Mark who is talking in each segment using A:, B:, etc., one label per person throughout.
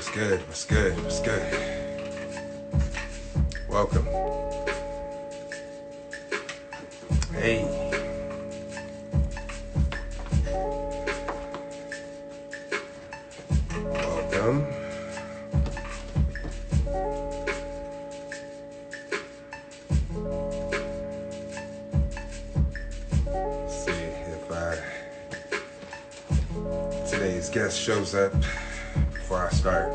A: What's good? What's good? What's good? Welcome. Hey. Welcome. Let's see if today's guest shows up before I start.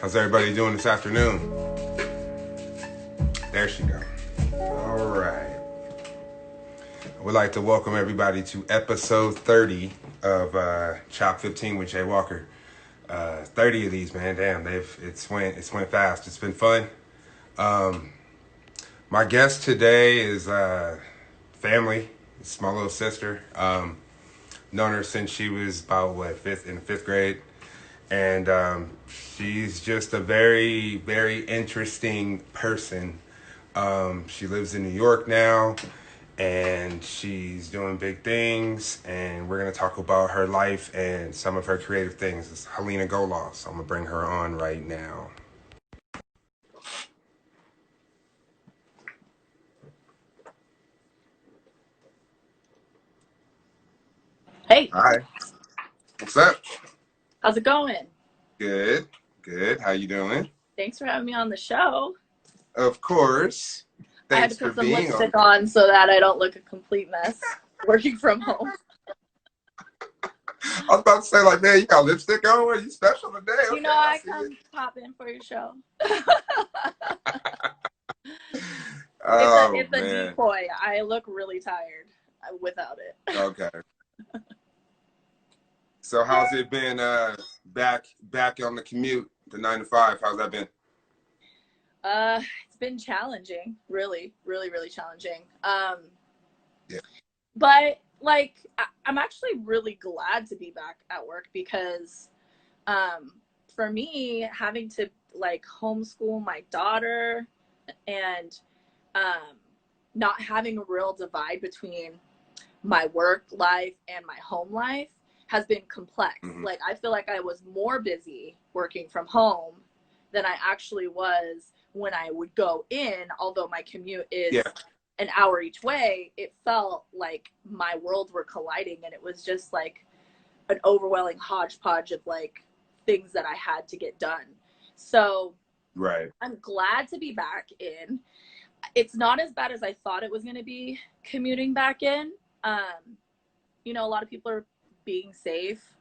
A: How's everybody doing this afternoon? There she go. All right. I would like to welcome everybody to episode 30 of Chop 15 with Jay Walker. 30 of these, man. Damn, it's went fast. It's been fun. My guest today is family. It's my little sister. Known her since she was about in the fifth grade, and she's just a very, very interesting person. She lives in New York now, and she's doing big things, and we're going to talk about her life and some of her creative things. It's Helina Golaw, so I'm going to bring her on right now.
B: Hey.
A: Hi. What's up?
B: How's it going?
A: Good. Good. How you doing?
B: Thanks for having me on the show.
A: Of course. Thanks
B: I had to
A: for
B: put some
A: being
B: lipstick on so that I don't look a complete mess working from home.
A: I was about to say, like, man, you got lipstick on? Are you special today? Okay,
B: you know, I come pop in for your show. It's a decoy. I look really tired without it.
A: Okay. So how's it been back on the commute, the 9 to 5? How's that been?
B: It's been challenging. Really, really, really challenging.
A: Yeah.
B: But like, I'm actually really glad to be back at work because for me, having to like homeschool my daughter and not having a real divide between my work life and my home life has been complex. Mm-hmm. Like, I feel like I was more busy working from home than I actually was when I would go in, although my commute is an hour each way. It felt like my worlds were colliding, and it was just like an overwhelming hodgepodge of like things that I had to get done. So I'm glad to be back in. It's not as bad as I thought it was going to be commuting back in. You know, a lot of people are being safe,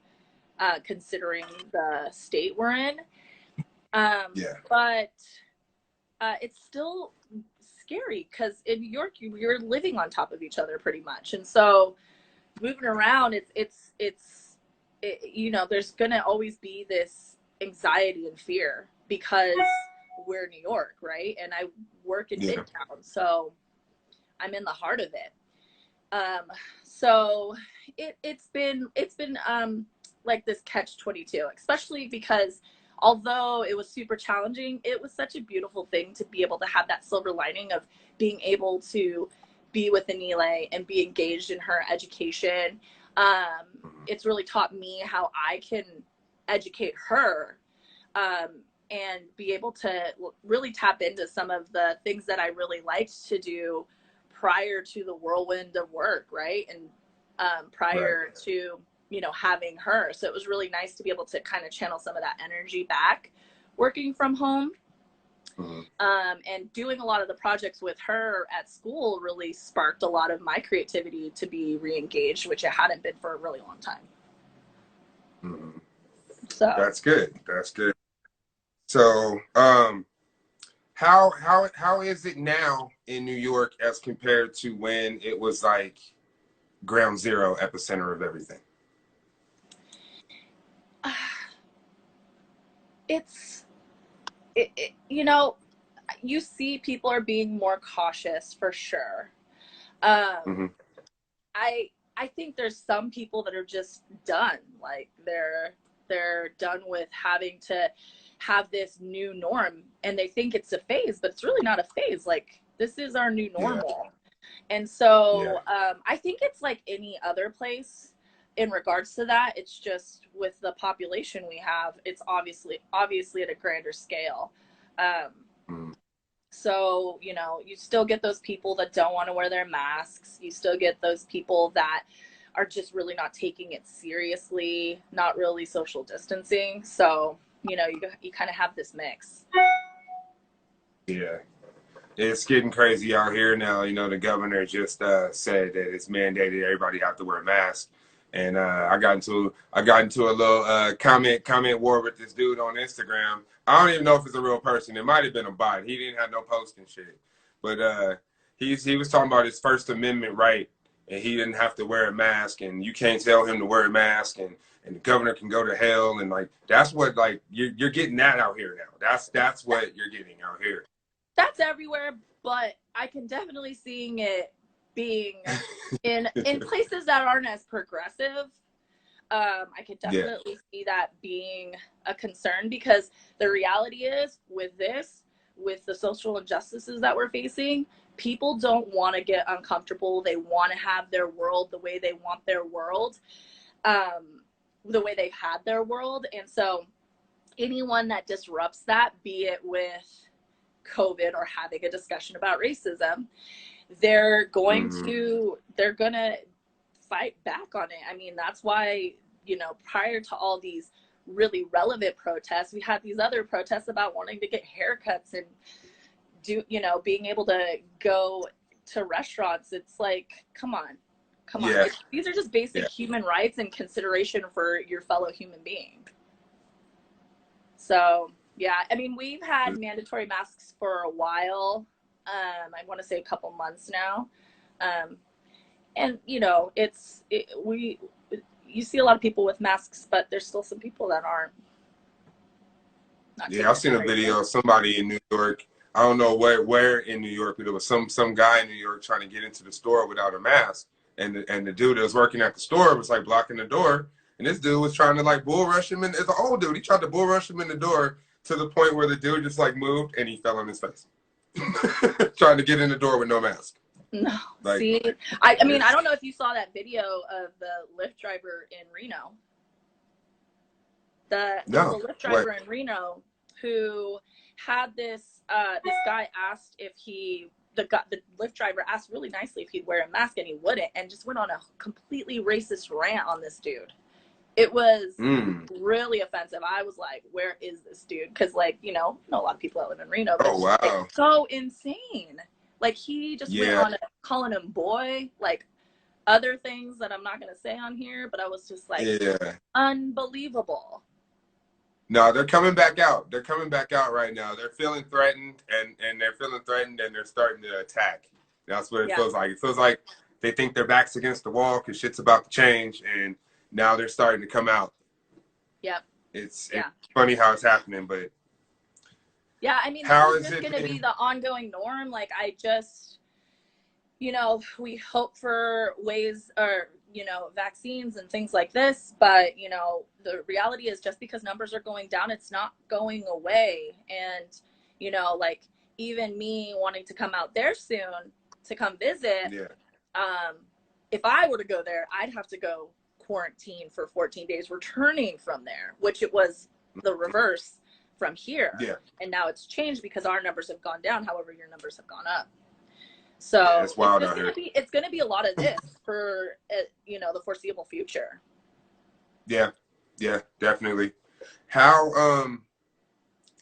B: considering the state we're in. But it's still scary because in New York, you're living on top of each other pretty much. And so moving around, it's you know, there's going to always be this anxiety and fear because we're New York, right? And I work in Midtown, so I'm in the heart of it. So it's been like this catch-22, especially because although it was super challenging, it was such a beautiful thing to be able to have that silver lining of being able to be with Anile and be engaged in her education. It's really taught me how I can educate her and be able to really tap into some of the things that I really liked to do prior to the whirlwind of work, right? And prior to, you know, having her. So it was really nice to be able to kind of channel some of that energy back working from home. And doing a lot of the projects with her at school really sparked a lot of my creativity to be re-engaged, which it hadn't been for a really long time. So
A: that's good. That's good. So how is it now in New York as compared to when it was like ground zero, epicenter of everything?
B: You know, you see people are being more cautious for sure. I think there's some people that are just done. Like they're done with having to have this new norm, and they think it's a phase, but it's really not a phase. Like, this is our new normal. And so I think it's like any other place. in regards to that, it's just with the population we have, it's obviously at a grander scale.
A: Mm.
B: So, you know, you still get those people that don't want to wear their masks. You still get those people that are just really not taking it seriously, not really social distancing. So, you know, you kind of have this mix.
A: Yeah. It's getting crazy out here now. You know, the governor just said that it's mandated everybody have to wear a mask. And I got into a little comment war with this dude on Instagram. I don't even know if it's a real person. It might have been a bot. He didn't have no post and shit. But he was talking about his First Amendment right, and he didn't have to wear a mask, and you can't tell him to wear a mask, and the governor can go to hell, and like that's what like you're getting that out here now. That's what you're getting out here.
B: That's everywhere, but I can definitely seeing it being in places that aren't as progressive. I could
A: Yeah.
B: definitely see that being a concern, because the reality is with the social injustices that we're facing, people don't want to get uncomfortable. They want to have their world the way they want their world, the way they've had their world. And so anyone that disrupts that, be it with COVID or having a discussion about racism, they're going to fight back on it. I mean, that's why, you know, prior to all these really relevant protests, we had these other protests about wanting to get haircuts and you know, being able to go to restaurants. It's like, come on.
A: Yeah.
B: These are just basic human rights and consideration for your fellow human being. So yeah, I mean, we've had mandatory masks for a while. I want to say a couple months now. And you know, you see a lot of people with masks, but there's still some people that aren't.
A: Yeah, I've seen a video of somebody in New York. I don't know where in New York, but there was some guy in New York trying to get into the store without a mask, and the dude that was working at the store was like blocking the door, and this dude was trying to like bull rush him in. It's an old dude. He tried to bull rush him in the door to the point where the dude just like moved and he fell on his face, trying to get in the door with no mask.
B: No,
A: like,
B: see, I mean, I don't know if you saw that video of the Lyft driver in Reno. There was a Lyft driver in Reno who had this guy asked if the Lyft driver asked really nicely if he'd wear a mask, and he wouldn't, and just went on a completely racist rant on this dude. It was really offensive. I was like, where is this dude? Because, like, you know a lot of people that live in Reno, but it's so insane. Like, he just went on calling him boy, like other things that I'm not going to say on here, but I was just like, unbelievable.
A: No, they're coming back out. They're coming back out right now. They're feeling threatened, and they're feeling threatened, and they're starting to attack. That's what it feels like. It feels like they think their back's against the wall because shit's about to change, and now they're starting to come out.
B: Yep.
A: It's funny how it's happening, but
B: yeah, I mean, this is just going to be the ongoing norm. Like, I just, you know, we hope for ways or, you know, vaccines and things like this, but, you know, the reality is just because numbers are going down, it's not going away. And, you know, like, even me wanting to come out there soon to come visit, if I were to go there, I'd have to go quarantine for 14 days returning from there, which it was the reverse from here. And now it's changed because our numbers have gone down. However, your numbers have gone up. So
A: it's wild out here.
B: It's going to be a lot of this for, you know, the foreseeable future.
A: Yeah, definitely. How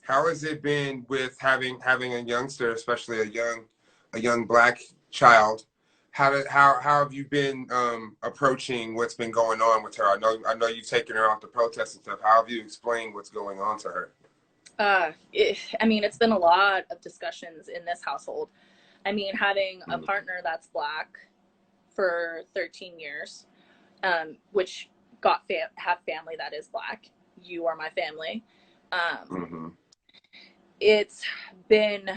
A: has it been with having a youngster, especially a young Black child? How have you been approaching what's been going on with her? I know you've taken her out to protests and stuff. How have you explained what's going on to her?
B: I mean, it's been a lot of discussions in this household. I mean, having a partner that's Black for 13 years, which have family that is Black. You are my family. It's been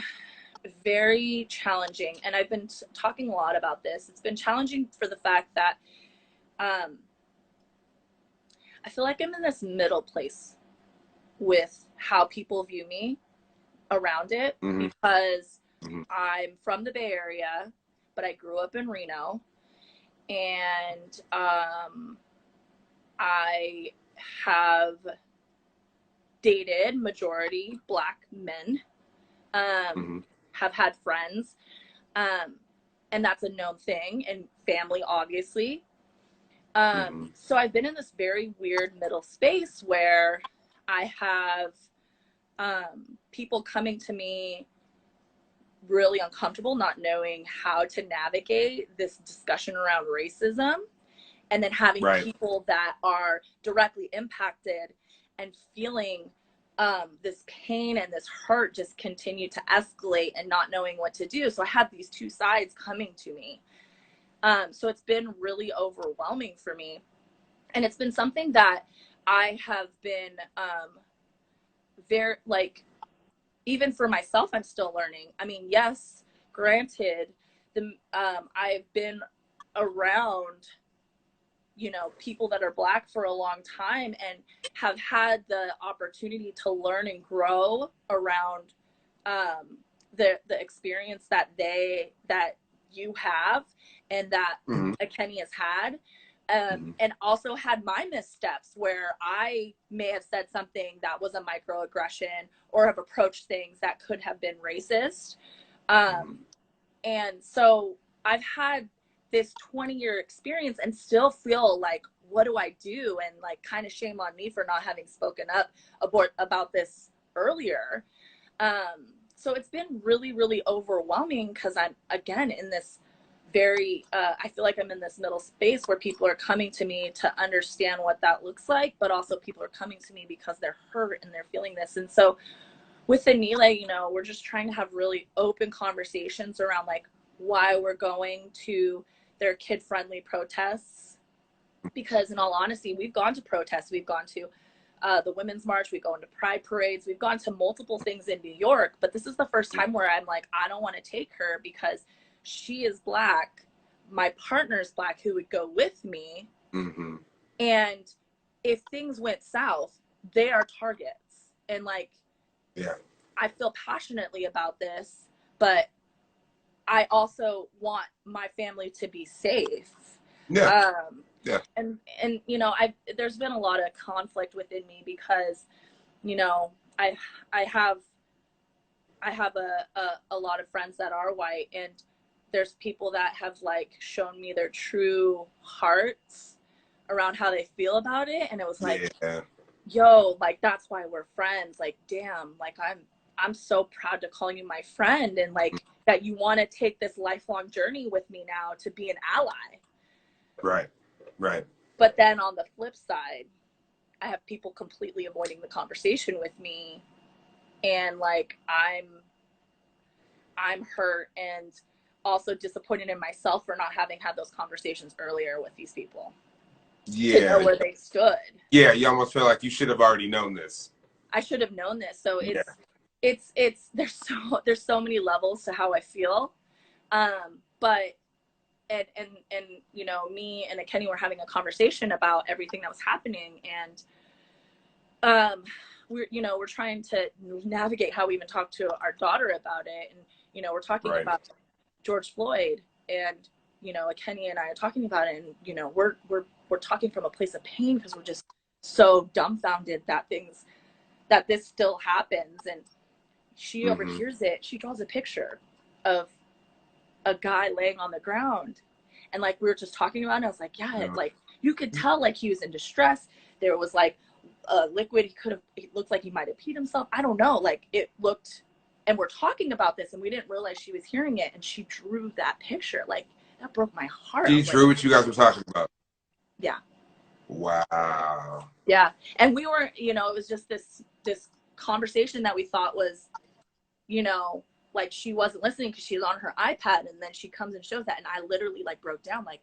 B: very challenging, and I've been talking a lot about this. It's been challenging for the fact that I feel like I'm in this middle place with how people view me around it, because I'm from the Bay Area, but I grew up in Reno, and I have dated majority Black men, have had friends, and that's a known thing, and family, obviously. So I've been in this very weird middle space where I have people coming to me really uncomfortable, not knowing how to navigate this discussion around racism, and then having people that are directly impacted and feeling this pain and this hurt just continue to escalate and not knowing what to do. So I have these two sides coming to me. So it's been really overwhelming for me. And it's been something that I have been very, like, even for myself, I'm still learning. I mean, yes, granted, I've been around, you know, people that are Black for a long time and have had the opportunity to learn and grow around the experience that you have and that Kenny has had. And also had my missteps where I may have said something that was a microaggression or have approached things that could have been racist. And so I've had this 20-year experience and still feel like, what do I do? And like, kind of shame on me for not having spoken up about this earlier. So it's been really, really overwhelming because I'm, again, in this very, I feel like I'm in this middle space where people are coming to me to understand what that looks like, but also people are coming to me because they're hurt and they're feeling this. And so with Anile, you know, we're just trying to have really open conversations around like why we're going to their kid-friendly protests. Because in all honesty, we've gone to protests, we've gone to the Women's March, we've gone to Pride parades, we've gone to multiple things in New York, but this is the first time where I'm like, I don't want to take her because she is Black, my partner's Black who would go with me, and if things went south, they are targets. And like, I feel passionately about this, but I also want my family to be safe. And you know, there's been a lot of conflict within me because, you know, I have a lot of friends that are white, and there's people that have like shown me their true hearts around how they feel about it, and it was like, yo, like that's why we're friends. Like, damn, like I'm so proud to call you my friend, and like that you want to take this lifelong journey with me now to be an ally. Right. But then on the flip side, I have people completely avoiding the conversation with me, and like I'm hurt and also disappointed in myself for not having had those conversations earlier with these people. To know where they stood.
A: Yeah, you almost feel like you should have already known this.
B: I should have known this. So it's there's so many levels to how I feel. But and you know, me and Kenny were having a conversation about everything that was happening, and we're trying to navigate how we even talk to our daughter about it. And you know, we're talking about George Floyd, and you know, Kenny and I are talking about it, and you know, we're talking from a place of pain because we're just so dumbfounded that this still happens. And she overhears it. She draws a picture of a guy laying on the ground, and like we were just talking about it, I was like, like you could tell like he was in distress. There was like a liquid, it looked like he might have peed himself, I don't know, like it looked. And we're talking about this and we didn't realize she was hearing it, and she drew that picture. Like that broke my heart.
A: She drew what you guys were talking about.
B: Yeah.
A: Wow.
B: Yeah. And we were, you know, it was just this conversation that we thought was, you know, like she wasn't listening because she's on her iPad, and then she comes and shows that, and I literally like broke down, like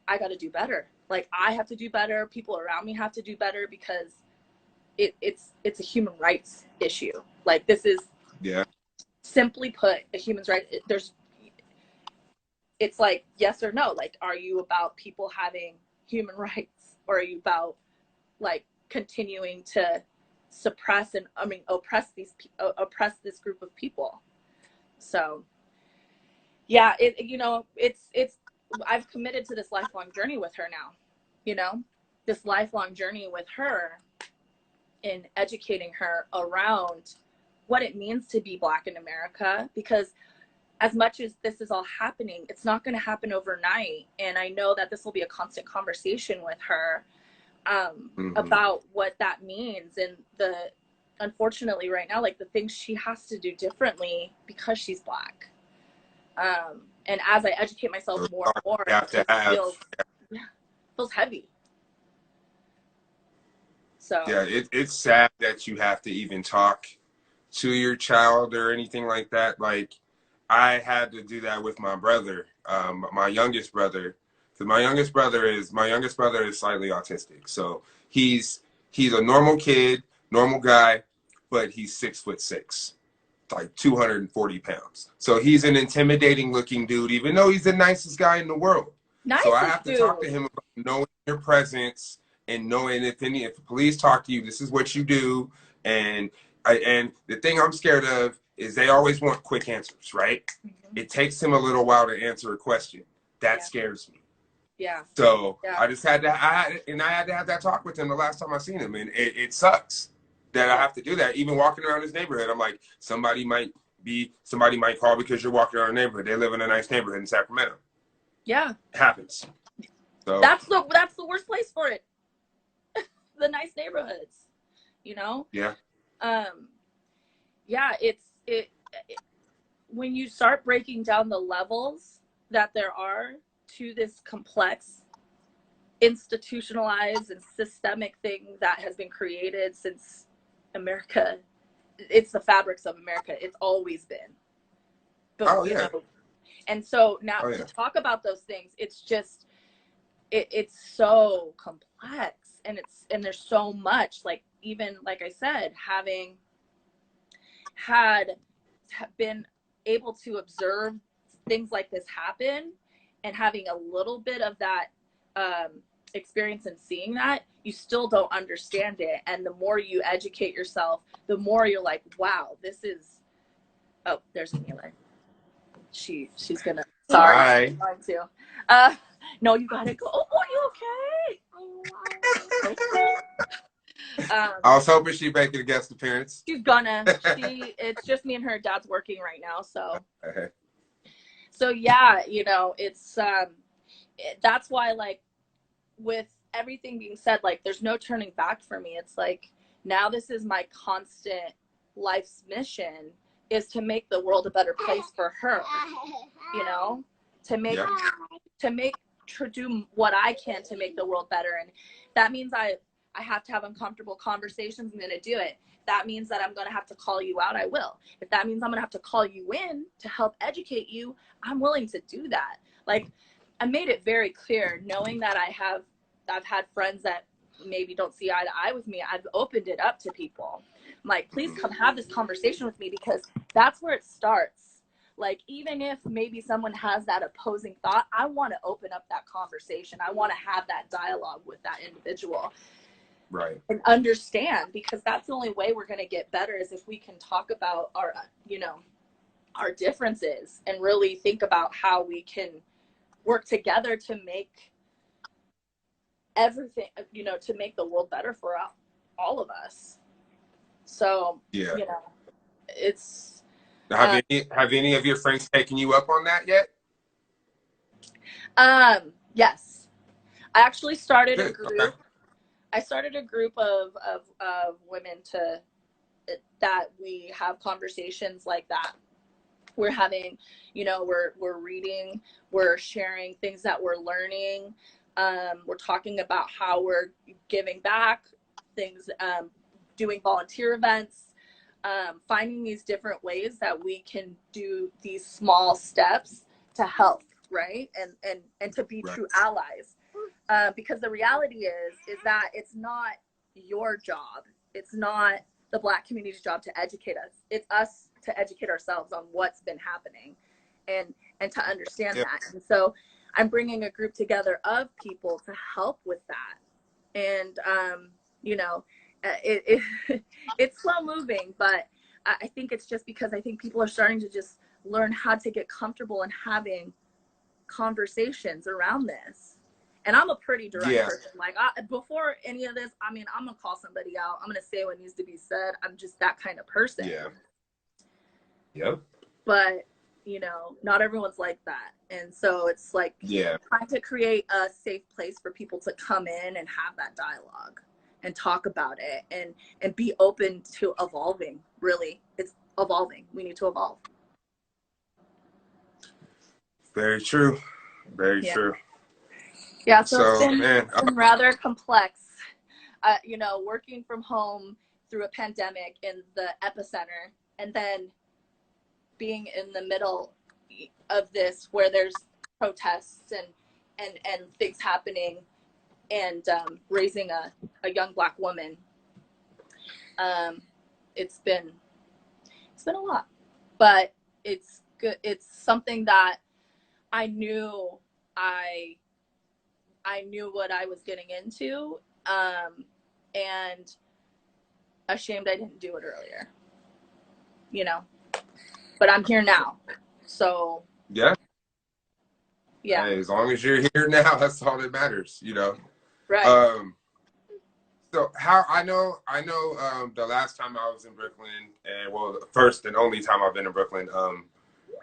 B: I got to do better. Like I have to do better. People around me have to do better, because it's a human rights issue. Like this is simply put a human rights. It's like yes or no. Like, are you about people having human rights, or are you about like continuing to suppress and oppress this group of people? So yeah, it's I've committed to this lifelong journey with her now. you know, this lifelong journey with her in educating her around what it means to be Black in America, because as much as this is all happening, it's not going to happen overnight. And I know that this will be a constant conversation with her about what that means. And unfortunately right now, like the things she has to do differently because she's Black. And as I educate myself more and more, feels heavy. So
A: yeah, it's sad that you have to even talk to your child or anything like that. Like, I had to do that with my brother, my youngest brother, because my youngest brother is slightly autistic. So he's a normal kid, normal guy, but he's 6'6", like 240 pounds. So he's an intimidating looking dude, even though he's the nicest guy in the world. So I have to talk to him about knowing your presence and knowing if the police talk to you, this is what you do. And the thing I'm scared of is they always want quick answers, right? Mm-hmm. It takes him a little while to answer a question. That scares me.
B: Yeah.
A: So I just had to have that talk with him the last time I seen him, and it sucks that I have to do that. Even walking around his neighborhood, I'm like, somebody might call because you're walking around a neighborhood. They live in a nice neighborhood in Sacramento. Yeah. It happens. So
B: that's the worst place for it. The nice neighborhoods, you know?
A: Yeah.
B: Yeah, it when you start breaking down the levels that there are to this complex, institutionalized and systemic thing that has been created since America, it's the fabrics of America. It's always been. But, you know, and so now to talk about those things, it's just, it's so complex, and there's so much, like, even like I said, having been able to observe things like this happen and having a little bit of that experience and seeing that, you still don't understand it. And the more you educate yourself, the more you're like, wow, this is, oh, there's Helina. She's gonna, sorry. To. No, you gotta go. Oh, are you okay?
A: I was hoping she'd make it a guest appearance.
B: She's gonna. It's just me and her. Dad's working right now, so. Okay. So yeah, you know, it's that's why, like, with everything being said, like, there's no turning back for me. It's like, now this is my constant life's mission, is to make the world a better place for her. You know, to do what I can to make the world better, and that means I have to have uncomfortable conversations. I'm going to do it. That means that I'm going to have to call you out. I will. If that means I'm going to have to call you in to help educate you, I'm willing to do that. Like, I made it very clear, knowing that I've had friends that maybe don't see eye to eye with me. I've opened it up to people. I'm like, please come have this conversation with me, because that's where it starts. Like, even if maybe someone has that opposing thought, I want to open up that conversation. I want to have that dialogue with that individual.
A: Right.
B: And understand, because that's the only way we're going to get better, is if we can talk about our, you know, our differences, and really think about how we can work together to make everything, you know, to make the world better for all of us. So,
A: yeah,
B: you know, it's.
A: Have any of your friends taken you up on that yet?
B: Yes. I actually started
A: Good.
B: a group.
A: Okay.
B: I started a group of women that we have conversations like that. We're having, you know, we're reading, we're sharing things that we're learning. We're talking about how we're giving back things, doing volunteer events, finding these different ways that we can do these small steps to help, right? And to be true allies. Because the reality is that it's not your job. It's not the Black community's job to educate us. It's us to educate ourselves on what's been happening, and to understand that. And so I'm bringing a group together of people to help with that. And, you know, it's slow moving, but I think it's just because I think people are starting to just learn how to get comfortable in having conversations around this. And I'm a pretty direct
A: Yeah.
B: person. Like, before any of this, I mean, I'm gonna call somebody out. I'm gonna say what needs to be said. I'm just that kind of person.
A: Yeah. Yep.
B: But you know, not everyone's like that, and so it's like
A: Yeah.
B: trying to create a safe place for people to come in and have that dialogue and talk about it, and be open to evolving. Really, it's evolving. We need to evolve.
A: Very true. Very
B: Yeah.
A: true.
B: Yeah, so
A: So, man,
B: it's been rather complex. You know, working from home through a pandemic in the epicenter, and then being in the middle of this where there's protests and things happening, and raising a young Black woman. Um, it's been a lot, but it's good. It's something that I knew I knew what I was getting into, and ashamed I didn't do it earlier, you know, but I'm here now. So
A: yeah.
B: yeah.
A: Hey, as long as you're here now, that's all that matters, you know.
B: Right.
A: So how the last time I was in Brooklyn, and well, the first and only time I've been in Brooklyn,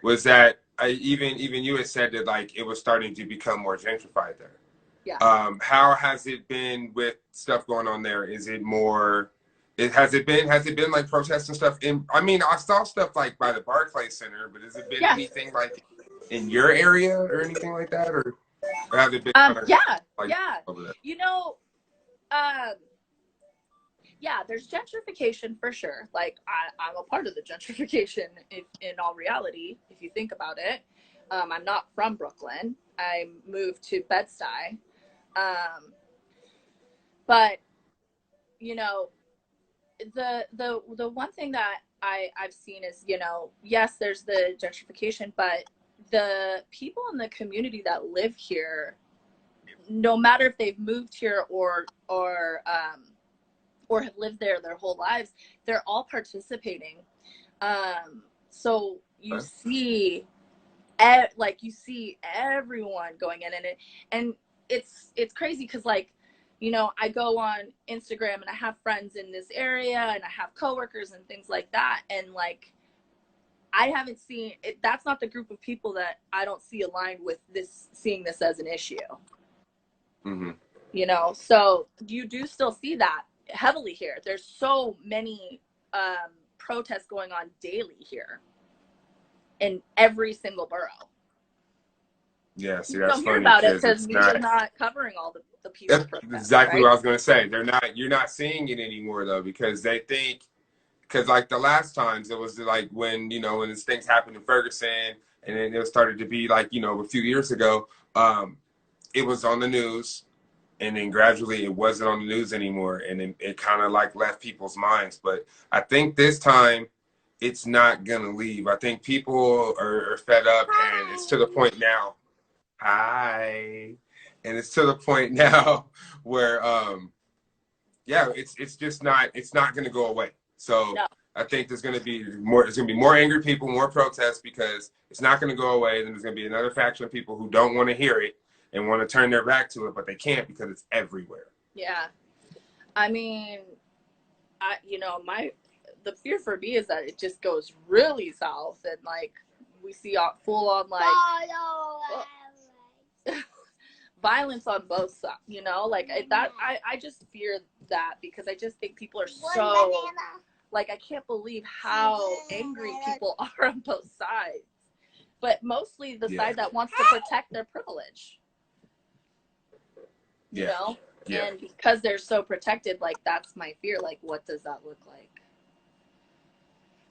A: was that even you had said that like it was starting to become more gentrified there.
B: Yeah.
A: How has it been with stuff going on there? Is it more? Has it been like protests and stuff? I mean, I saw stuff like by the Barclays Center, but has it been anything like in your area or anything like that, or has it been kind of like over there?
B: You know, yeah, there's gentrification for sure. Like I'm a part of the gentrification in all reality, if you think about it. I'm not from Brooklyn. I moved to Bed-Stuy. But you know, the one thing that I've seen is, you know, yes, there's the gentrification, but the people in the community that live here, no matter if they've moved here or have lived there their whole lives, they're all participating. So you see, you see everyone going in, and it's crazy because, like, you know, I go on Instagram and I have friends in this area and I have coworkers and things like that, and like I haven't seen it. That's not the group of people that I don't see aligned with this, seeing this as an issue.
A: Mm-hmm.
B: You know, so you do still see that heavily here. There's so many protests going on daily here in every single borough.
A: Yeah, see,
B: You
A: that's
B: don't hear
A: funny
B: about it
A: because
B: because
A: it's
B: media's
A: not.
B: not covering all the peaceful
A: That's
B: protests,
A: exactly
B: right?
A: what I was gonna say. You're not seeing it anymore though, because they think, because like the last times it was like when, you know, when these things happened in Ferguson, and then it started to be like, you know, a few years ago, it was on the news, and then gradually it wasn't on the news anymore, and it kind of like left people's minds. But I think this time it's not gonna leave. I think people are fed up, and it's to the point now. Hi. And it's to the point now where yeah, it's just not, it's not going to go away. So
B: No.
A: I think there's going to be more angry people, more protests, because it's not going to go away. Then there's going to be another faction of people who don't want to hear it and want to turn their back to it, but they can't because it's everywhere.
B: Yeah. I mean, you know, the fear for me is that it just goes really south, and like we see full on like violence on both sides, you know, like I just fear that, because I just think people are so, like, I can't believe how angry people are on both sides, but mostly the side that wants to protect their privilege, you know. And because they're so protected, like, that's my fear. Like, what does that look like?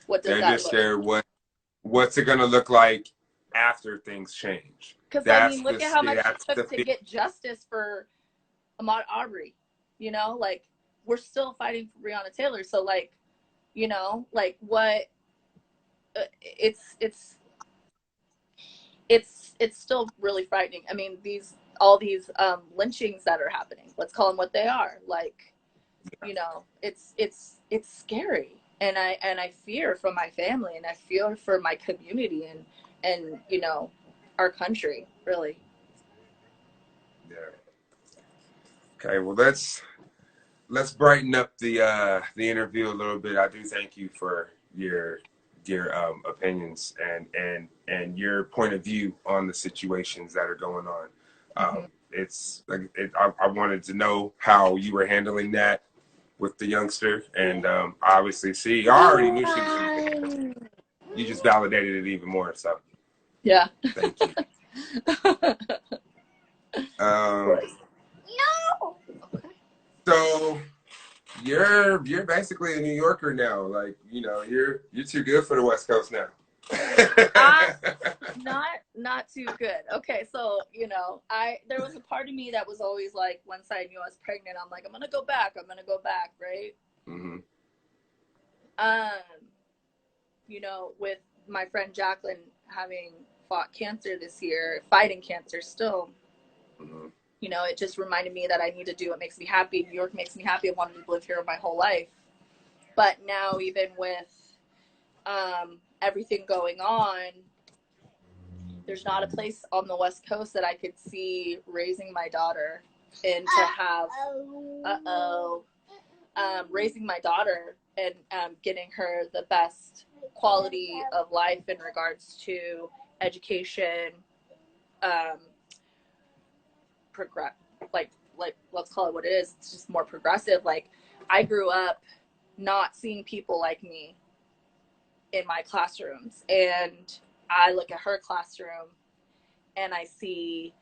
B: What does
A: They're just scared what's it going to look like after things change.
B: Because I mean, look at how much it took to get justice for Ahmaud Arbery. You know, like, we're still fighting for Breonna Taylor. So, like, you know, like, what? It's still really frightening. I mean, all these lynchings that are happening. Let's call them what they are. Like, you know, it's scary, and I fear for my family, and I fear for my community, and you know, our country, really.
A: Yeah. Okay, well let's brighten up the interview a little bit. I do thank you for your opinions and your point of view on the situations that are going on.
B: Mm-hmm.
A: It's like I wanted to know how you were handling that with the youngster, and obviously, see, I already knew she was going to be. You just validated it even more. So,
B: Yeah.
A: thank you.
B: Of
A: Um,
B: course. No.
A: so you're basically a New Yorker now. Like, you're too good for the West Coast now.
B: Uh, not too good. Okay, so there was a part of me that was always like, once I knew I was pregnant, I'm like, I'm gonna go back. I'm gonna go back, right?
A: Hmm.
B: Um, with my friend Jacqueline having fought cancer this year, fighting cancer still.
A: Hmm.
B: It just reminded me that I need to do what makes me happy. New York makes me happy. I wanted to live here my whole life. But now, even with everything going on, there's not a place on the West Coast that I could see raising my daughter and to have, raising my daughter and getting her the best quality of life in regards to education, um, progress, like let's call it what it is. It's just more progressive. Like, I grew up not seeing people like me in my classrooms, and I look at her classroom and I see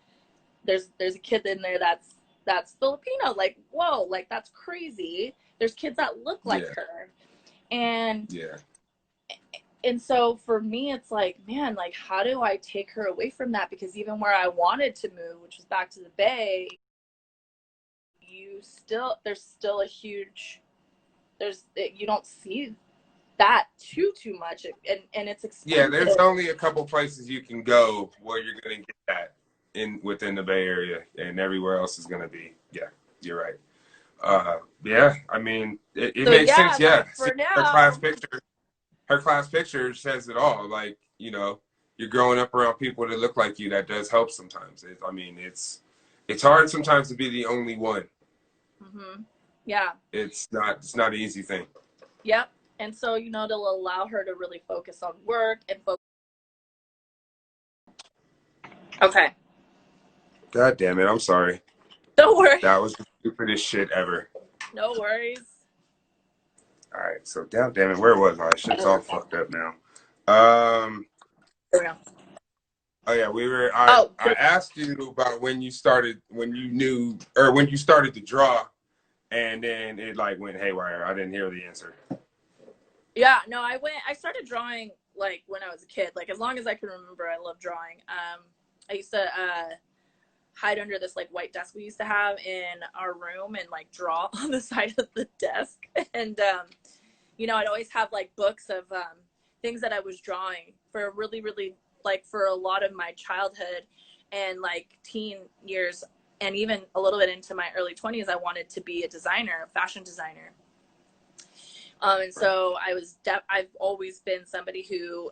B: there's a kid in there that's Filipino. Like, whoa, like that's crazy. There's kids that look like
A: Yeah.
B: her. And
A: Yeah.
B: and so for me, it's like, man, like, how do I take her away from that? Because even where I wanted to move, which was back to the Bay, there's still a huge, you don't see that too much, and it's
A: Yeah, there's
B: expensive.
A: only a couple places you can go where you're gonna get that within the Bay Area, and everywhere else is gonna be. Yeah, you're right. Yeah, I mean, it
B: So
A: makes
B: yeah,
A: sense.
B: like
A: Yeah, see,
B: for now,
A: her class picture says it all. Like, you're growing up around people that look like you. That does help sometimes. I mean, it's hard sometimes to be the only one.
B: mm-hmm, yeah,
A: It's not an easy thing.
B: yep. And so they'll allow her to really focus on work and focus. Okay,
A: God damn it! I'm sorry.
B: don't worry,
A: That was the stupidest shit ever.
B: no worries.
A: All right, so damn it, where was I? Shit's all fucked up now. Um.
B: There we go.
A: Oh yeah, we were. I
B: Oh,
A: I asked you about when you knew, or when you started to draw, and then it like went haywire. I didn't hear the answer.
B: yeah, no, I started drawing like when I was a kid. Like, as long as I can remember, I love drawing. I used to hide under this like white desk we used to have in our room and like draw on the side of the desk. And I'd always have like books of things that I was drawing for really, really, like, for a lot of my childhood and like teen years, and even a little bit into my early 20s. I wanted to be a designer, a fashion designer. And
A: Right.
B: so I've always been somebody who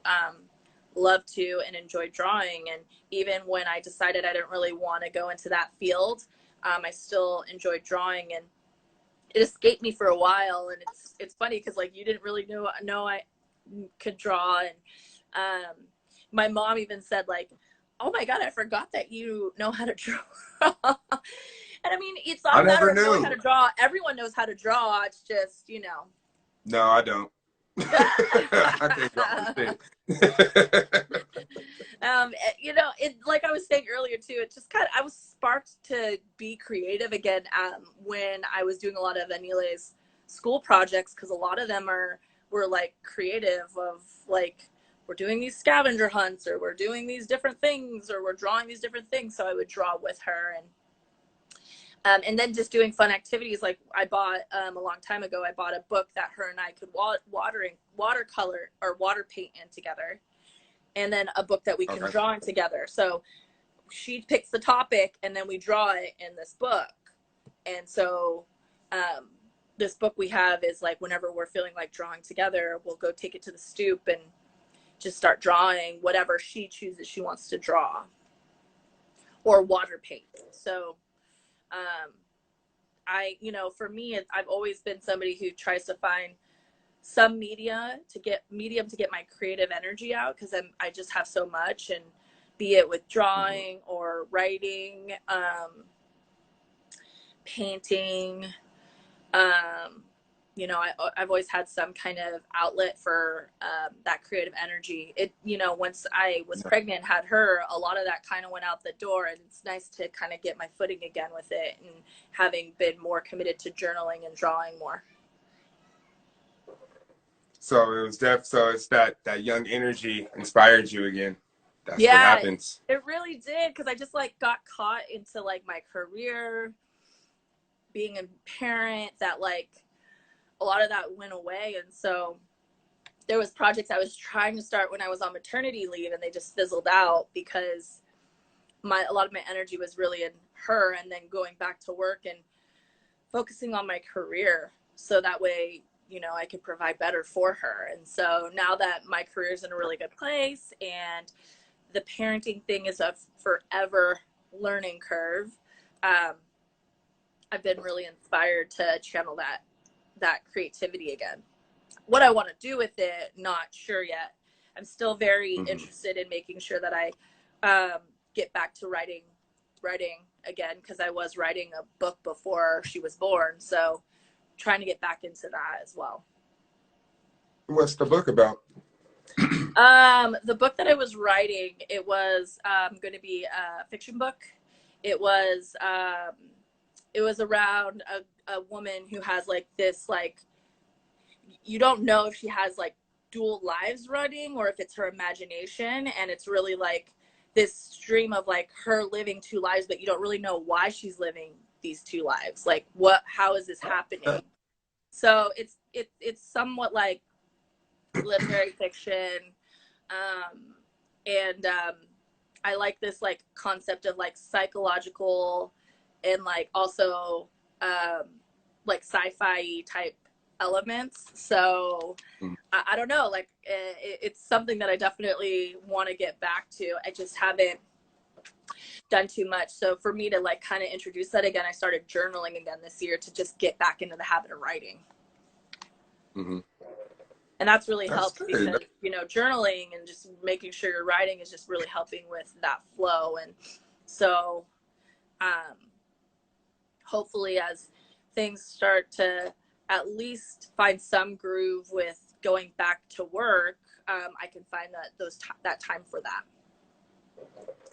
B: loved to and enjoyed drawing. And even when I decided I didn't really want to go into that field, I still enjoyed drawing, and it escaped me for a while. And it's funny because, like, you didn't really know I could draw. And um, my mom even said, like, oh my god, I forgot that you know how to draw. And I mean, it's not
A: I
B: a matter
A: never
B: of knowing how
A: knew.
B: to draw. Everyone knows how to draw. It's just
A: No, I don't. I can't draw for shit.
B: it, like I was saying earlier too, it just kind of, I was sparked to be creative again when I was doing a lot of Anile's school projects, because a lot of them were like creative, of like, we're doing these scavenger hunts, or we're doing these different things, or we're drawing these different things. So I would draw with her, and then just doing fun activities. Like, I bought a long time ago, I bought a book that her and I could watercolor or water paint in together, and then a book that we can
A: Okay.
B: draw in together. So she picks the topic, and then we draw it in this book. And so this book we have is like, whenever we're feeling like drawing together, we'll go take it to the stoop and just start drawing whatever she chooses she wants to draw, or water paint. So um, for me, I've always been somebody who tries to find some medium to get my creative energy out, because I just have so much, and be it with drawing or writing, painting, I've always had some kind of outlet for that creative energy. Once I was pregnant, had her, a lot of that kind of went out the door, and it's nice to kind of get my footing again with it, and having been more committed to journaling and drawing more.
A: So it was so it's that young energy inspired you again. That's what
B: Yeah,
A: happens.
B: it really did, because I just like got caught into like my career, being a parent, that like a lot of that went away, and so there was projects I was trying to start when I was on maternity leave, and they just fizzled out because a lot of my energy was really in her, and then going back to work and focusing on my career, so that way I could provide better for her. And so now that my career is in a really good place, and the parenting thing is a forever learning curve, I've been really inspired to channel that creativity again. What I want to do with it, not sure yet. I'm still very interested in making sure that I get back to writing again, because I was writing a book before she was born, so trying to get back into that as well.
A: What's the book about?
B: The book that I was writing, it was going to be a fiction book. It was around a woman who has like this, like, you don't know if she has like dual lives running or if it's her imagination, and it's really like this stream of like her living two lives, but you don't really know why she's living these two lives. Like, how is this happening? So it's somewhat like literary fiction, and I like this like concept of like psychological and like also like sci-fi type elements. So I don't know, like it's something that I definitely want to get back to. I just haven't done too much. So for me to like kind of introduce that again, I started journaling again this year to just get back into the habit of writing. And that's really helped, because journaling and just making sure you're writing is just really helping with that flow. And so hopefully as things start to at least find some groove with going back to work, I can find that time for that.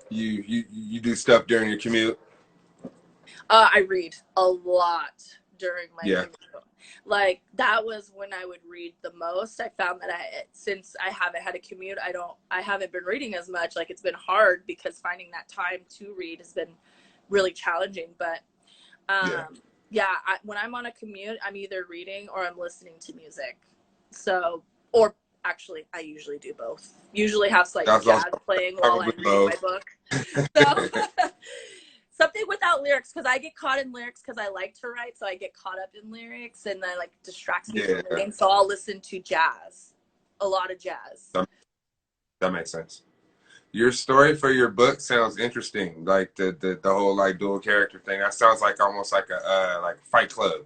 A: You do stuff during your commute?
B: I read a lot during my commute. Like, that was when I would read the most. I found that since I haven't had a commute, I haven't been reading as much. Like, it's been hard because finding that time to read has been really challenging. But when I'm on a commute, I'm either reading or I'm listening to music. So, or actually, I usually do both. Usually have like jazz playing while I'm reading my book. So something without lyrics, because I get caught in lyrics because I like to write, so I get caught up in lyrics, and that like distracts me from reading. So I'll listen to jazz, a lot of jazz.
A: That makes sense. Your story for your book sounds interesting, like the whole like dual character thing. That sounds like almost like a like Fight Club.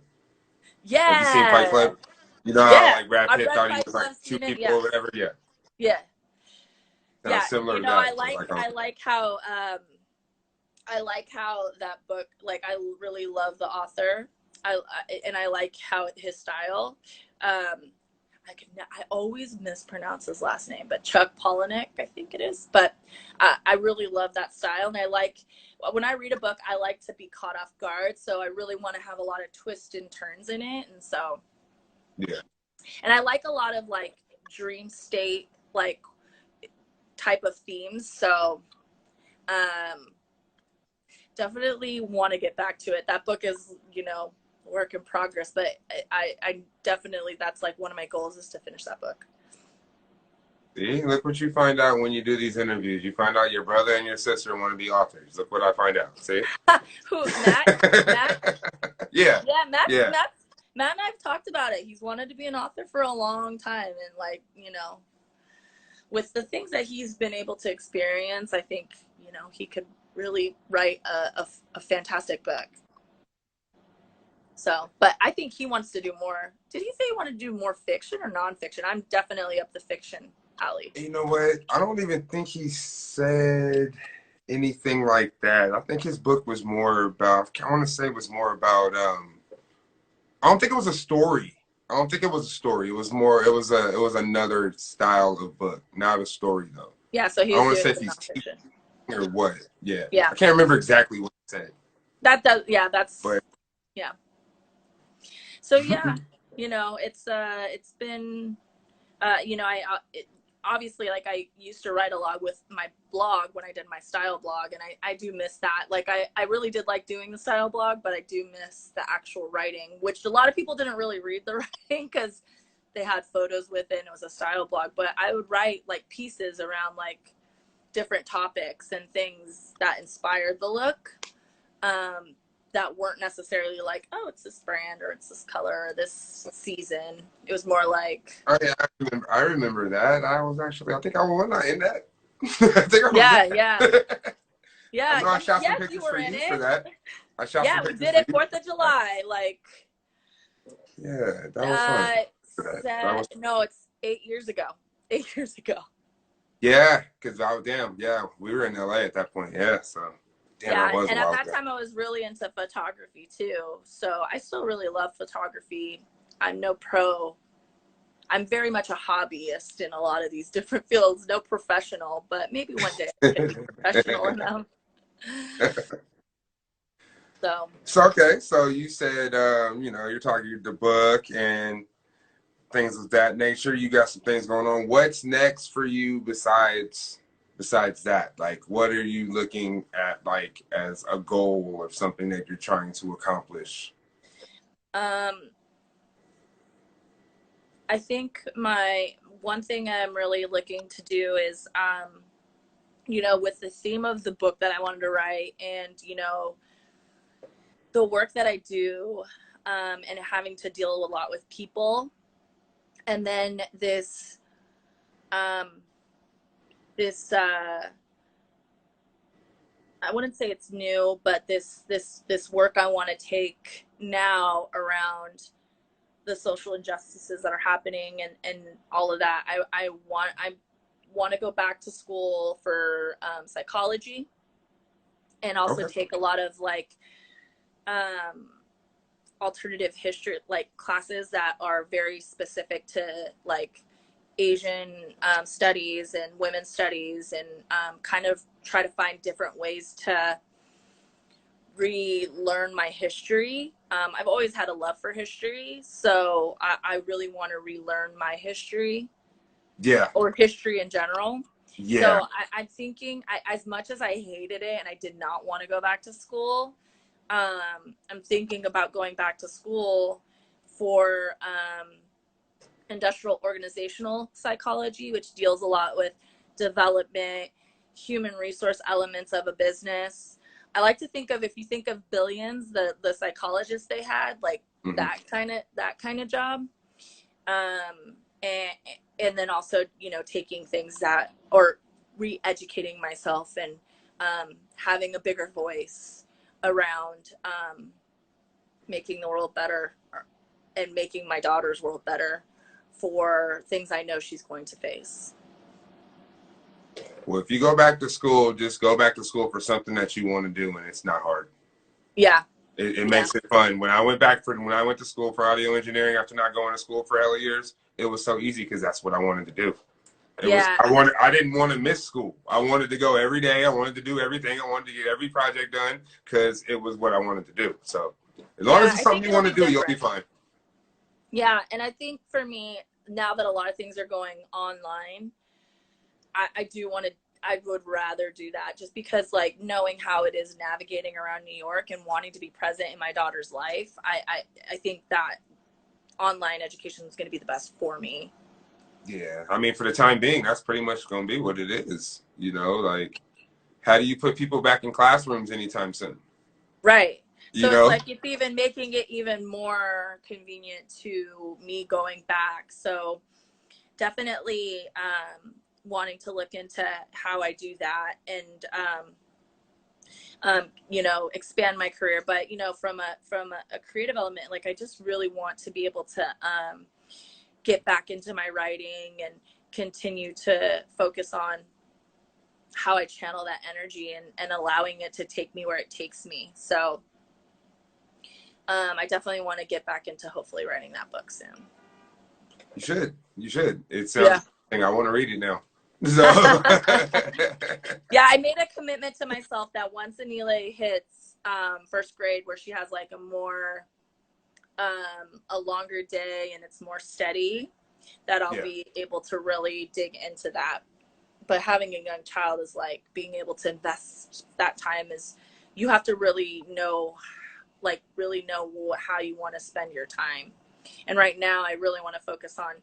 B: Yeah.
A: Have you seen Fight Club? You know how like Brad Pitt thought he was like two people or whatever.
B: Yeah.
A: Similar to that.
B: I like how that book, like, I really love the author. I like how his style. I always mispronounce his last name, but Chuck Palahniuk, I think it is. But I really love that style, and when I read a book, I like to be caught off guard. So I really want to have a lot of twists and turns in it, and so and I like a lot of like dream state like type of themes. So definitely want to get back to it. That book is, work in progress, but I definitely, that's like one of my goals, is to finish that book.
A: See, look what you find out when you do these interviews. You find out your brother and your sister want to be authors. Look what I find out. See?
B: Who, Matt?
A: Yeah.
B: Yeah, Matt and I've talked about it. He's wanted to be an author for a long time, and like, with the things that he's been able to experience, I think, he could really write a fantastic book. So, but I think he wants to do more. Did he say he wanted to do more fiction or nonfiction? I'm definitely up the fiction alley.
A: You know what? I don't even think he said anything like that. I think his book was more about. I want to say it was more about. I don't think it was a story. I don't think it was a story. It was more. It was another style of book, not a story though.
B: Yeah, so he
A: I don't
B: was
A: want to
B: doing
A: say if
B: the
A: he's teaching
B: nonfiction.
A: or what. Yeah,
B: Yeah,
A: I can't remember exactly what he said,
B: that does. Yeah, that's
A: but
B: yeah. So yeah, it's been obviously, like, I used to write a lot with my blog when I did my style blog, and I do miss that. Like, I really did like doing the style blog, but I do miss the actual writing, which a lot of people didn't really read the writing because they had photos with it and it was a style blog. But I would write like pieces around like different topics and things that inspired the look. Um, that weren't necessarily like, oh, it's this brand or it's this color or this season. It was more like,
A: oh yeah, I remember that. I was actually. I think I was not in that. I think I was in
B: yeah, yeah,
A: that. I
B: yeah.
A: know I shot some
B: Yes, you
A: pictures
B: were
A: for
B: in
A: you for
B: it.
A: that. I shot
B: Yeah,
A: some
B: we
A: pictures
B: did
A: for
B: it
A: you.
B: 4th of July. Like,
A: Yeah, that was fun. That was
B: no, it's 8 years ago. 8 years ago.
A: yeah, because I was damn yeah, we were in LA at that point. Yeah, so damn,
B: Yeah,
A: that was a
B: and at
A: while
B: that
A: ago.
B: time I was really into photography too. So I still really love photography. I'm no pro. I'm very much a hobbyist in a lot of these different fields. No professional, but maybe one day I can be professional in them. So,
A: So okay, so you said you're talking the book and things of that nature. You got some things going on. What's next for you besides that? Like, what are you looking at like as a goal or something that you're trying to accomplish?
B: um, I think my one thing I'm really looking to do is, with the theme of the book that I wanted to write, and the work that I do, and having to deal a lot with people, and then um, this I wouldn't say it's new, but this work I want to take now around the social injustices that are happening, and all of that. I want to go back to school for psychology, and also
A: Okay.
B: take a lot of like um, alternative history like classes that are very specific to like Asian studies and women's studies, and kind of try to find different ways to relearn my history. I've always had a love for history, so I really want to relearn my history,
A: Yeah.
B: or history in general.
A: Yeah.
B: So I'm thinking, as much as I hated it and I did not want to go back to school, I'm thinking about going back to school for industrial organizational psychology, which deals a lot with development, human resource elements of a business. I like to think of, if you think of Billions, the psychologists they had, like
A: Hmm.
B: that kind of job. And then also, taking things that, or re-educating myself, and having a bigger voice around making the world better, and making my daughter's world better for things I know she's going to face.
A: Well, if you go back to school, just go back to school for something that you want to do, and it's not hard.
B: Yeah,
A: It
B: yeah,
A: makes it fun. When I went to school for audio engineering after not going to school for hella years, it was so easy because that's what I wanted to do.
B: yeah,
A: I didn't want to miss school. I wanted to go every day. I wanted to do everything. I wanted to get every project done because it was what I wanted to do. So as long as
B: yeah.
A: it's
B: I
A: something
B: think
A: you
B: it'll
A: want to
B: be
A: do, you'll be
B: different.
A: fine.
B: Yeah, and I think for me, now that a lot of things are going online, I do want to. I would rather do that, just because, like, knowing how it is navigating around New York and wanting to be present in my daughter's life, I think that online education is going to be the best for me.
A: Yeah. I mean, for the time being, that's pretty much going to be what it is. Like how do you put people back in classrooms anytime soon?
B: Right.
A: You
B: So it's
A: know?
B: like, it's even making it even more convenient to me going back. So definitely wanting to look into how I do that. And you know, expand my career. But, you know, from a creative element, like I just really want to be able to get back into my writing and continue to focus on how I channel that energy and allowing it to take me where it takes me. So I definitely want to get back into hopefully writing that book soon.
A: You should. You should. It sounds
B: Yeah.
A: interesting. I want to read it now. So
B: Yeah, I made a commitment to myself that once Anila hits first grade, where she has like a more a longer day and it's more steady, that I'll
A: yeah.
B: be able to really dig into that. But having a young child is like being able to invest that time is, you have to really know, like really know how you want to spend your time. And right now I really want to focus on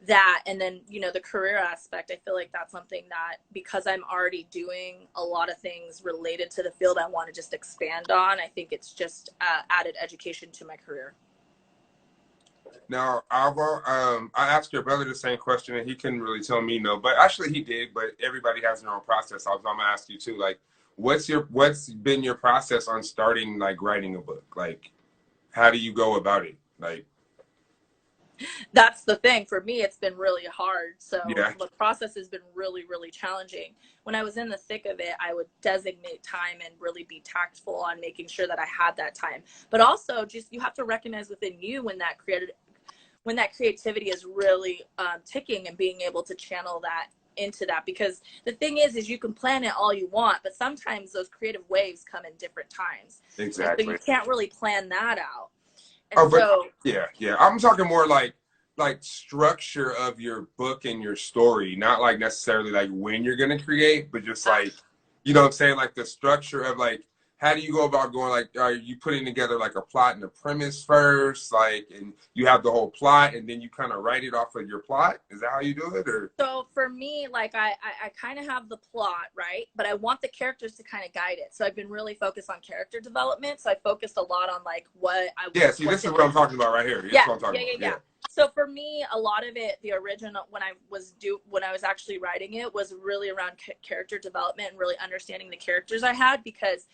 B: that. And then, you know, the career aspect, I feel like that's something that, because I'm already doing a lot of things related to the field I want to just expand on, I think it's just added education to my career.
A: Now, I asked your brother the same question, and he couldn't really tell me no, but actually he did. But everybody has their own process. I'm gonna ask you too. Like, what's been your process on starting like writing a book? Like, how do you go about it? Like,
B: That's the thing. For me, it's been really hard. So
A: yeah,
B: the process has been really, really challenging. When I was in the thick of it, I would designate time and really be tactful on making sure that I had that time. But also, just you have to recognize within you when that creativity is really ticking, and being able to channel that into that. Because the thing is you can plan it all you want, but sometimes those creative waves come in different times, and so you
A: exactly.
B: can't really plan that out. And
A: Oh, but
B: so
A: yeah, yeah. I'm talking more like structure of your book and your story, not like necessarily like when you're gonna create, but just like, you know what I'm saying? Like the structure of like, how do you go about going, like, are you putting together like a plot and a premise first, like, and you have the whole plot and then you kind of write it off of your plot? Is that how you do it, or?
B: So for me, like I kind of have the plot, right? But I want the characters to kind of guide it. So I've been really focused on character development. So I focused a lot on like
A: Yeah, see,
B: what
A: this is
B: did
A: what I'm talking about right here. This is
B: yeah,
A: what I'm
B: yeah,
A: talking
B: yeah,
A: about.
B: yeah.
A: Yeah.
B: So for me, a lot of it, the original, when I was actually writing it, was really around character development and really understanding the characters I had. Because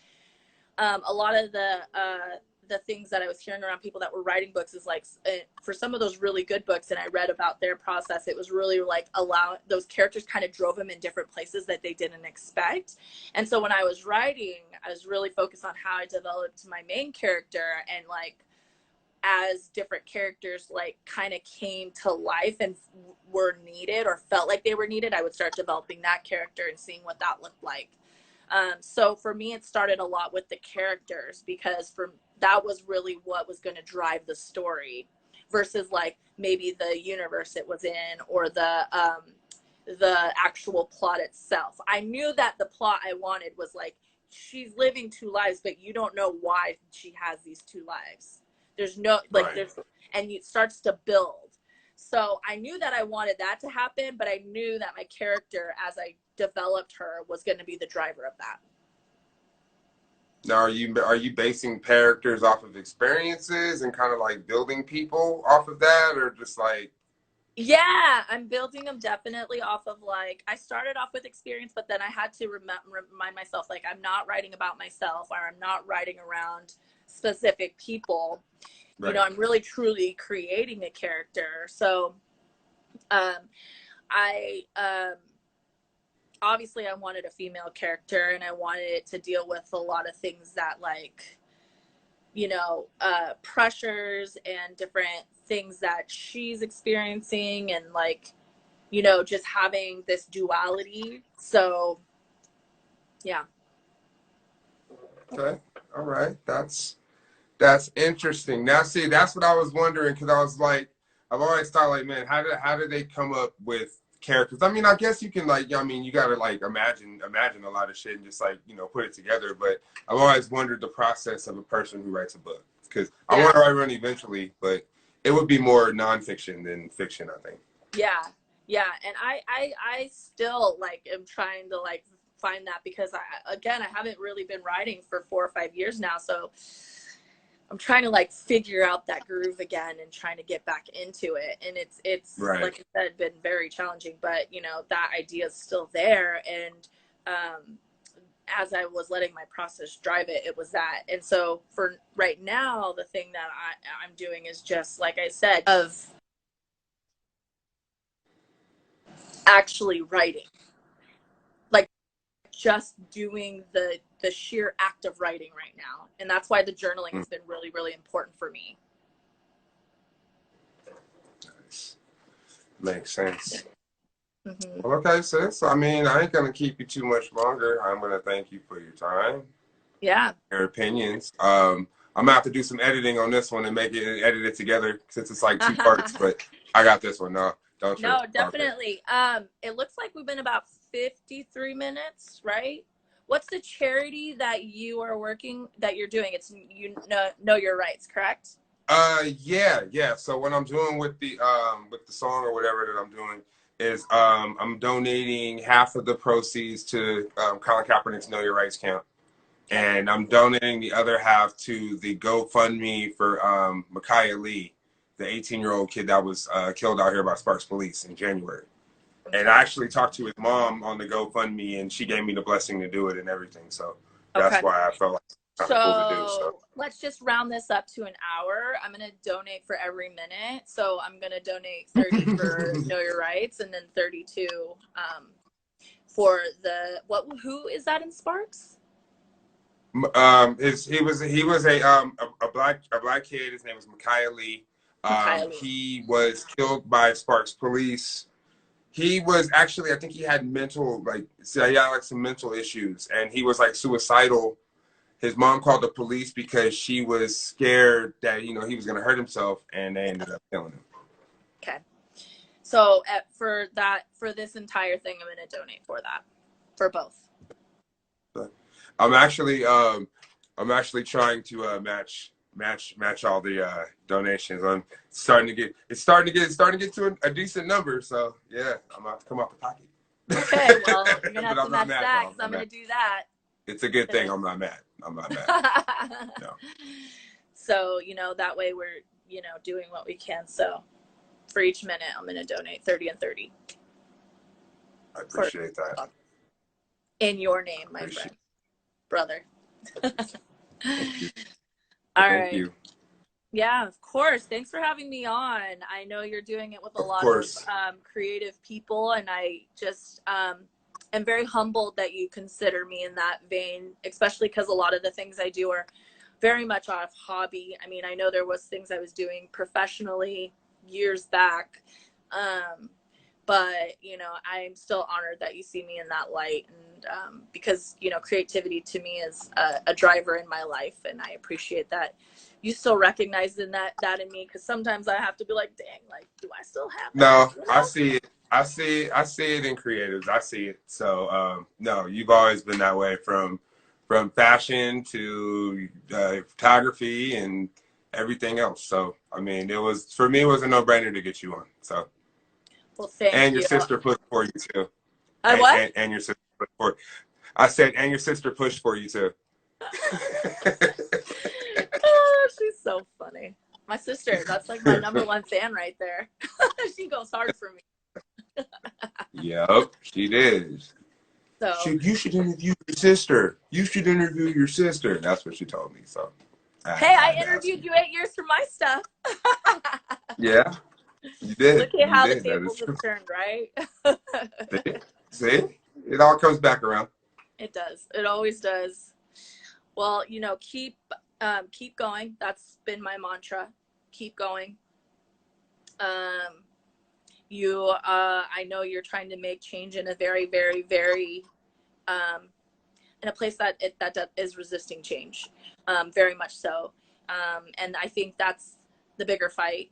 B: a lot of the things that I was hearing around people that were writing books is like, for some of those really good books, and I read about their process, it was really like those characters kind of drove them in different places that they didn't expect. And so when I was writing, I was really focused on how I developed my main character, and like as different characters like kind of came to life and were needed or felt like they were needed, I would start developing that character and seeing what that looked like. So for me, it started a lot with the characters, because that was really what was going to drive the story, versus like maybe the universe it was in, or the actual plot itself. I knew that the plot I wanted was like, she's living two lives, but you don't know why she has these two lives. There's no like
A: Right.
B: there's and it starts to build. So I knew that I wanted that to happen, but I knew that my character, as I developed her, was going to be the driver of that.
A: Now, are you basing characters off of experiences and kind of like building people off of that, or just like?
B: Yeah, I'm building them definitely off of like, I started off with experience, but then I had to remind myself, like, I'm not writing about myself, or I'm not writing around specific people. You know,
A: Right.
B: I'm really truly creating a character. So um, I obviously I wanted a female character, and I wanted it to deal with a lot of things that like, you know, pressures and different things that she's experiencing, and like, you know, just having this duality. So yeah.
A: Okay. All right. That's interesting. Now, see, that's what I was wondering, because I was like, I've always thought like, man, how did they come up with characters? I mean, I guess you can like, I mean, you gotta like imagine a lot of shit and just like, put it together. But I've always wondered the process of a person who writes a book, because I
B: Yeah.
A: want to write one eventually, but it would be more nonfiction than fiction, I think.
B: Yeah. Yeah. And I still like am trying to like find that, because I haven't really been writing for 4 or 5 years now. So I'm trying to like figure out that groove again and trying to get back into it. And it's
A: Right.
B: like I said, been very challenging, but you know, that idea is still there. And as I was letting my process drive it, it was that. And so for right now, the thing that I'm doing is just, like I said, of actually writing, like just doing the sheer act of writing right now. And that's why the journaling has been really, really important for me.
A: Nice. Makes sense.
B: Mm-hmm.
A: Well, okay, sis. I mean, I ain't gonna keep you too much longer. I'm gonna thank you for your time,
B: Yeah.
A: your opinions. I'm gonna have to do some editing on this one and make it and edit it together since it's like two parts. But I got this one. No, don't trip.
B: No, definitely. It looks like we've been about 53 minutes, right? What's the charity that you are working, that you're doing? It's know your rights, correct?
A: Yeah. So what I'm doing with the song or whatever that I'm doing is I'm donating half of the proceeds to Colin Kaepernick's Know Your Rights camp.
B: Okay.
A: And I'm donating the other half to the GoFundMe for Micaiah Lee, the 18-year-old kid that was killed out here by Sparks Police in January. And I actually talked to his mom on the GoFundMe, and she gave me the blessing to do it and everything. So that's
B: Okay.
A: why I felt like it's kind of cool to do. So
B: Let's just round this up to an hour. I'm going to donate for every minute. So I'm going to donate 30 for Know Your Rights, and then 32 for who is that in Sparks?
A: he was a black kid. His name was Micaiah Lee. He was killed by Sparks Police. He was actually, I think he had some mental issues, and he was like suicidal. His mom called the police because she was scared that he was going to hurt himself, and they ended up killing him.
B: Okay. So for this entire thing, I'm going to donate for both.
A: I'm actually trying to match all the donations. It's starting to get to a decent number. So yeah, I'm about to come out the pocket.
B: Okay, well, you're gonna have to match that because I'm gonna do that.
A: It's a good thing. I'm not mad. No.
B: So that way we're doing what we can. So for each minute, I'm gonna donate 30 and 30.
A: I appreciate that.
B: In your name, my friend, brother.
A: Thank you.
B: All
A: Thank
B: right.
A: you.
B: Yeah, of course. Thanks for having me on. I know you're doing it with a lot of creative people, and I just am very humbled that you consider me in that vein, especially because a lot of the things I do are very much off hobby. I mean, I know there was things I was doing professionally years back, but I'm still honored that you see me in that light, and because creativity to me is a driver in my life, and I appreciate that you still recognize that in me, because sometimes I have to be like, dang, like, do I still have that?
A: No, I see it. I see it in creatives. I see it. So no, you've always been that way, from fashion to photography and everything else. So I mean, for me it was a no-brainer to get you on. So
B: well, thank you.
A: And your sister pushed for you too.
B: What?
A: And your sister pushed for. I said, and your sister pushed for you too.
B: Oh, she's so funny. My sister, that's like my #1 fan right there. She goes hard for me.
A: Yep, she did.
B: So
A: you should interview your sister. You should interview your sister. That's what she told me. So
B: hey, I interviewed you 8 years for my stuff.
A: Yeah, you did.
B: Look at how the tables have turned, right?
A: See? It all comes back around.
B: It does. It always does. Well, keep going. That's been my mantra. Keep going. I know you're trying to make change in a very, very, very, in a place that is resisting change, very much so. And I think that's the bigger fight,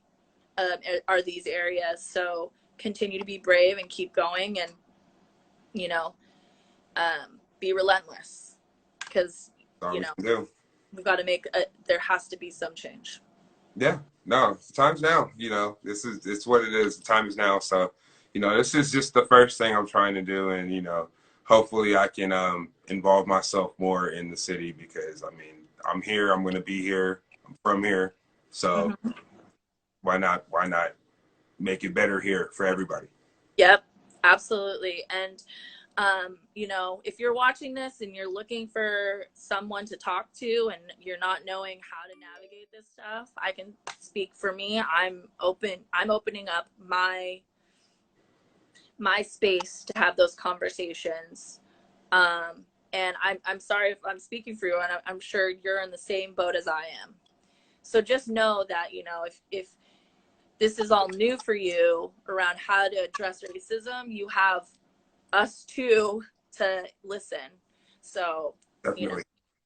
B: are these areas. So continue to be brave and keep going, and, be relentless, because, we've got to there has to be some change.
A: Yeah, no, time's now. It's what it is. The time is now. So, this is just the first thing I'm trying to do, and hopefully I can involve myself more in the city, because I mean, I'm here. I'm going to be here. I'm from here, so why not make it better here for everybody?
B: Yep, absolutely. And You know, if you're watching this and you're looking for someone to talk to and you're not knowing how to navigate this stuff, I can speak for me. I'm opening up my space to have those conversations. And I'm sorry if I'm speaking for you, and I'm sure you're in the same boat as I am. So just know that, you know, if this is all new for you around how to address racism, you have us too to listen. So, you know.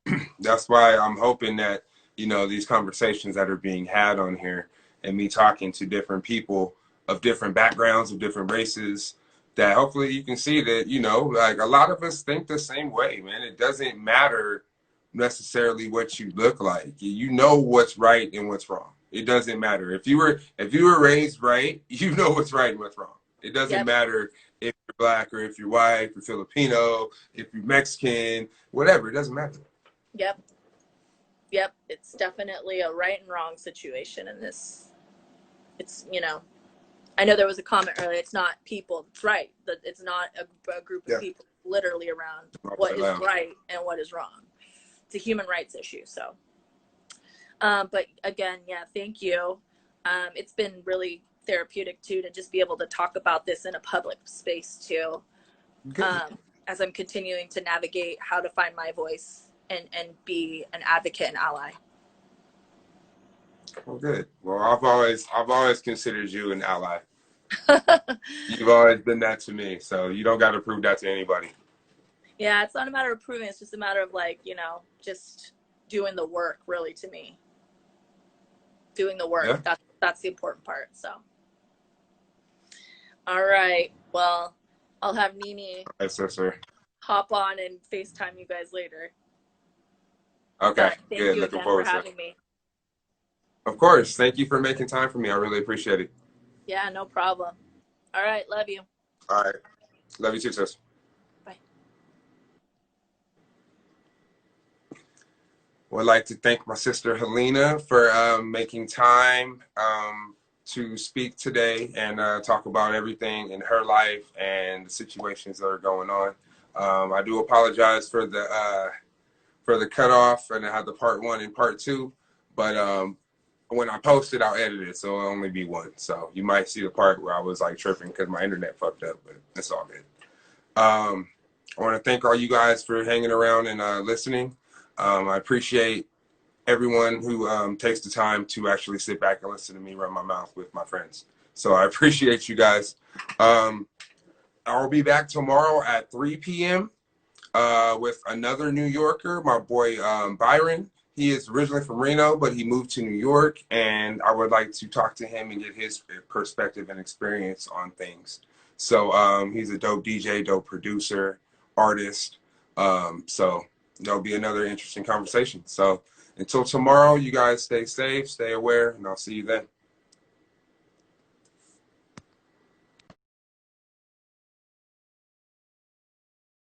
A: Definitely. That's why I'm hoping that, you know, these conversations that are being had on here and me talking to different people of different backgrounds, of different races, that hopefully you can see that, you know, like a lot of us think the same way, man. It doesn't matter necessarily what you look like. You know what's right and what's wrong. It doesn't matter. If you were raised right, you know what's right and what's wrong. It doesn't
B: Yep.
A: matter if you're black or if you're white, if you're Filipino, if you're Mexican, whatever. It doesn't matter.
B: Yep. Yep. It's definitely a right and wrong situation in this. It's, you know, I know there was a comment earlier. It's not people. It's right. That it's not a group of
A: Yeah.
B: people literally around what is right and what is wrong. It's a human rights issue. So, but again, yeah, thank you. It's been really therapeutic too to just be able to talk about this in a public space too. As I'm continuing to navigate how to find my voice and be an advocate and ally.
A: Well, good. Well, I've always considered you an ally. You've always been that to me, so you don't got to prove that to anybody.
B: Yeah, it's not a matter of proving. It's just a matter of, like, you know, just doing the work. Really, to me, doing the work.
A: Yeah.
B: That's the important part. So, all right. Well, I'll have Nini
A: Yes, sir.
B: hop on and FaceTime you guys later.
A: Okay,
B: But thank
A: good.
B: you
A: Looking
B: again for
A: forward to it.
B: having me.
A: Of course. Thank you for making time for me. I really appreciate it.
B: Yeah, no problem. All right. Love you.
A: All right. Love you too, sis.
B: Bye.
A: Would like to thank my sister Helina for making time to speak today and talk about everything in her life and the situations that are going on. I do apologize for the cutoff, and I have the part 1 and part 2, but when I post it, I'll edit it, so it'll only be one. So you might see the part where I was like tripping because my internet fucked up, but it's all good. I want to thank all you guys for hanging around and listening. I appreciate everyone who takes the time to actually sit back and listen to me run my mouth with my friends. So I appreciate you guys. I'll be back tomorrow at 3 p.m. With another New Yorker, my boy Byron. He is originally from Reno, but he moved to New York, and I would like to talk to him and get his perspective and experience on things. So he's a dope DJ, dope producer, artist. So there'll be another interesting conversation. So until tomorrow, you guys stay safe, stay aware, and I'll see you then.